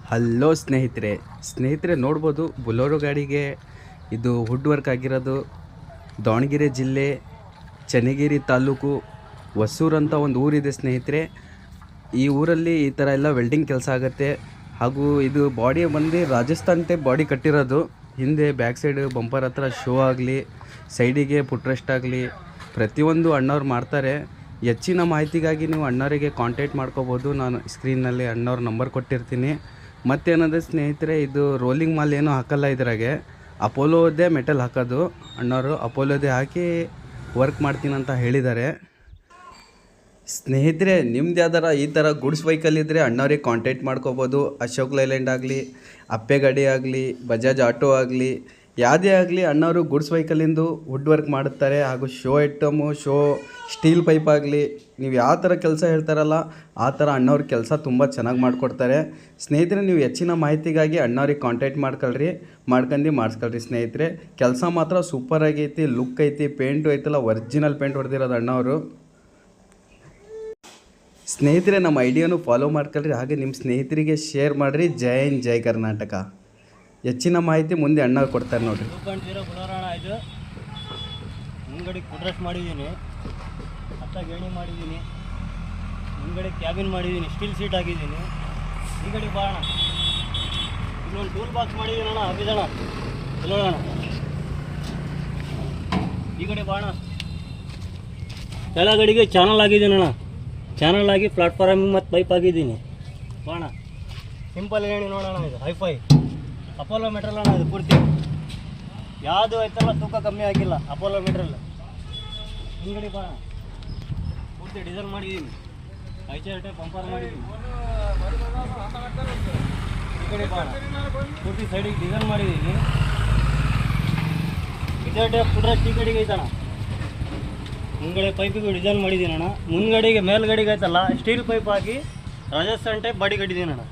Hello ಸ್ನೇಹಿತರೆ ನೋಡ್ಬೋದು ಬೊಲೊರೋ ಗಾಡಿಗೆ ಇದು ವುಡ್ ವರ್ಕ್ ಆಗಿರೋದು. ದಾವಣಗೆರೆ ಜಿಲ್ಲೆ ಚನ್ನಗಿರಿ ತಾಲೂಕು ಹೊಸೂರು ಅಂತ ಒಂದು ಊರಿದೆ ಸ್ನೇಹಿತರೆ. ಈ ಊರಲ್ಲಿ ಈ ಥರ ಎಲ್ಲ ವೆಲ್ಡಿಂಗ್ ಕೆಲಸ ಆಗುತ್ತೆ. ಹಾಗೂ ಇದು ಬಾಡಿ ಬಂದು ರಾಜಸ್ಥಾನ್ ಟೈಪ್ ಬಾಡಿ ಕಟ್ಟಿರೋದು. ಹಿಂದೆ ಬ್ಯಾಕ್ ಸೈಡ್ ಬಂಪರ್ ಹತ್ರ ಶೋ ಆಗಲಿ, ಸೈಡಿಗೆ ಫುಟ್ರೆಸ್ಟ್ ಆಗಲಿ, ಪ್ರತಿಯೊಂದು ಅಣ್ಣವ್ರು ಮಾಡ್ತಾರೆ. ಹೆಚ್ಚಿನ ಮಾಹಿತಿಗಾಗಿ ನೀವು ಅಣ್ಣವರಿಗೆ ಕಾಂಟ್ಯಾಕ್ಟ್ ಮಾಡ್ಕೋಬೋದು. ನಾನು ಸ್ಕ್ರೀನಲ್ಲಿ ಅಣ್ಣವ್ರ ನಂಬರ್ ಕೊಟ್ಟಿರ್ತೀನಿ. ಮತ್ತೇನಂದರೆ ಸ್ನೇಹಿತರೆ, ಇದು ರೋಲಿಂಗ್ ಮಾಲ್ ಏನೂ ಹಾಕಲ್ಲ. ಇದ್ರಾಗೆ ಅಪೋಲೋದೇ ಮೆಟಲ್ ಹಾಕೋದು. ಅಣ್ಣವರು ಅಪೋಲೋದೇ ಹಾಕಿ ವರ್ಕ್ ಮಾಡ್ತೀನಿ ಅಂತ ಹೇಳಿದ್ದಾರೆ. ಸ್ನೇಹಿತರೆ, ನಿಮ್ದು ಯಾವ್ದಾರ ಈ ಥರ ಗುಡ್ಸ್ ವೆಹಿಕಲ್ ಇದ್ದರೆ ಅಣ್ಣವ್ರಿಗೆ ಕಾಂಟ್ಯಾಕ್ಟ್ ಮಾಡ್ಕೋಬೋದು. ಅಶೋಕ್ ಲೈಲ್ಯಾಂಡ್ ಆಗಲಿ, ಅಪ್ಪೆ ಗಾಡಿ ಆಗಲಿ, ಬಜಾಜ್ ಆಟೋ ಆಗಲಿ, ಯಾವುದೇ ಆಗಲಿ ಅಣ್ಣವರು ಗುಡ್ಸ್ ವೆಹಿಕಲಿಂದು ವುಡ್ ವರ್ಕ್ ಮಾಡುತ್ತಾರೆ. ಹಾಗೂ show item, show steel pipe ಆಗಲಿ, ನೀವು ಯಾವ ಥರ ಕೆಲಸ ಹೇಳ್ತಾರಲ್ಲ ಆ ಥರ ಅಣ್ಣವ್ರ ಕೆಲಸ ತುಂಬ ಚೆನ್ನಾಗಿ ಮಾಡಿಕೊಡ್ತಾರೆ. ಸ್ನೇಹಿತರೆ, ನೀವು ಹೆಚ್ಚಿನ ಮಾಹಿತಿಗಾಗಿ ಅಣ್ಣವ್ರಿಗೆ ಕಾಂಟ್ಯಾಕ್ಟ್ ಮಾಡಿಸ್ಕೊಳ್ರಿ ಸ್ನೇಹಿತರೆ. ಕೆಲಸ ಮಾತ್ರ ಸೂಪರ್ ಆಗೈತಿ, ಲುಕ್ ಐತಿ, ಪೇಂಟು ಐತಲ್ಲ ಒರಿಜಿನಲ್ ಪೇಂಟ್ ಹೊಡೆದಿರೋದು ಅಣ್ಣವರು. ಸ್ನೇಹಿತರೆ, ನಮ್ಮ ಐಡಿಯಾನು ಫಾಲೋ ಮಾಡ್ಕೊಳ್ರಿ. ಹಾಗೆ ನಿಮ್ಮ ಸ್ನೇಹಿತರಿಗೆ ಶೇರ್ ಮಾಡಿರಿ. ಜೈ ಹಿಂದ್, ಜೈ ಕರ್ನಾಟಕ. ಹೆಚ್ಚಿನ ಮಾಹಿತಿ ಮುಂದೆ ಅಣ್ಣ ಕೊಡ್ತಾರೆ ನೋಡಿರಿ. 2.0 ಬುಲೋರೋ ಅಣ್ಣ ಇದು. ಮುಂಗಡೆ ಫುಟ್ರೆಸ್ಟ್ ಮಾಡಿದ್ದೀನಿ, ಹತ್ತ ಗೇಣಿ ಮಾಡಿದ್ದೀನಿ, ಮುಂಗಡೆ ಕ್ಯಾಬಿನ್ ಮಾಡಿದ್ದೀನಿ, ಸ್ಟೀಲ್ ಸೀಟ್ ಹಾಕಿದ್ದೀನಿ. ಈ ಕಡೆ ಬಾ ಅಣ್ಣ, ಇನ್ನೊಂದು ಟೂಲ್ ಬಾಕ್ಸ್ ಮಾಡಿದ್ದೀನಿ ಅಣ್ಣ, ಹಾಕಿದಣ ಬುಲೋರೋ ಅಣ್ಣ. ಈ ಕಡೆ ಬಾ ಅಣ್ಣ, ಕೆಳಗಡೆಗೆ ಚಾನಲ್ ಆಗಿದ್ದೀನಿ ಅಣ್ಣ, ಚಾನಲ್ ಆಗಿ ಪ್ಲಾಟ್ಫಾರ್ಮಿಂಗ್ ಮತ್ತು ಪೈಪ್ ಆಗಿದ್ದೀನಿ. ಬಾಣ ಸಿಂಪಲ್ ಹೇಳಿ ನೋಡೋಣ. ಇದು ಹೈಫೈ ಅಪೋಲೋ ಮೆಟ್ರಲ್ ಅಣ್ಣ. ಇದು ಪೂರ್ತಿ ಯಾವುದು ಐತಲ್ಲ ತೂಕ ಕಮ್ಮಿ ಆಗಿಲ್ಲ. ಅಪೋಲೋ ಮೆಟ್ರಲ್ ಹಿಂಗಡಿ ಬಾಣ ಪೂರ್ತಿ ಡಿಸೈನ್ ಮಾಡಿದ್ದೀನಿ. ಐಚರ್ ಟೈಪ್ ಪಂಪರ್ ಮಾಡಿದ್ದೀನಿ. ಈ ಕಡೆ ಬಾಣ ಪೂರ್ತಿ ಸೈಡಿಗೆ ಡಿಸೈನ್ ಮಾಡಿದ್ದೀನಿ. ಇದೇ ಟೈಪ್ ಫುಟ್ರೆಸ್ಟ್ ಈ ಕಡೆಗೆ ಐತಣ್ಣ. ಮುಂಗಡೆ ಪೈಪಿಗೆ ಡಿಸೈನ್ ಮಾಡಿದ್ದೀನಿ ಅಣ್ಣ. ಮುಂದ್ಗಡೆಗೆ ಮೇಲ್ಗಡೆಗೆ ಐತಲ್ಲ ಸ್ಟೀಲ್ ಪೈಪ್ ಹಾಕಿ ರಾಜಸ್ಥಾನ್ ಟೈಪ್ ಬಾಡಿ ಕಟ್ಟಿದ್ದೀನಿ ಅಣ್ಣ.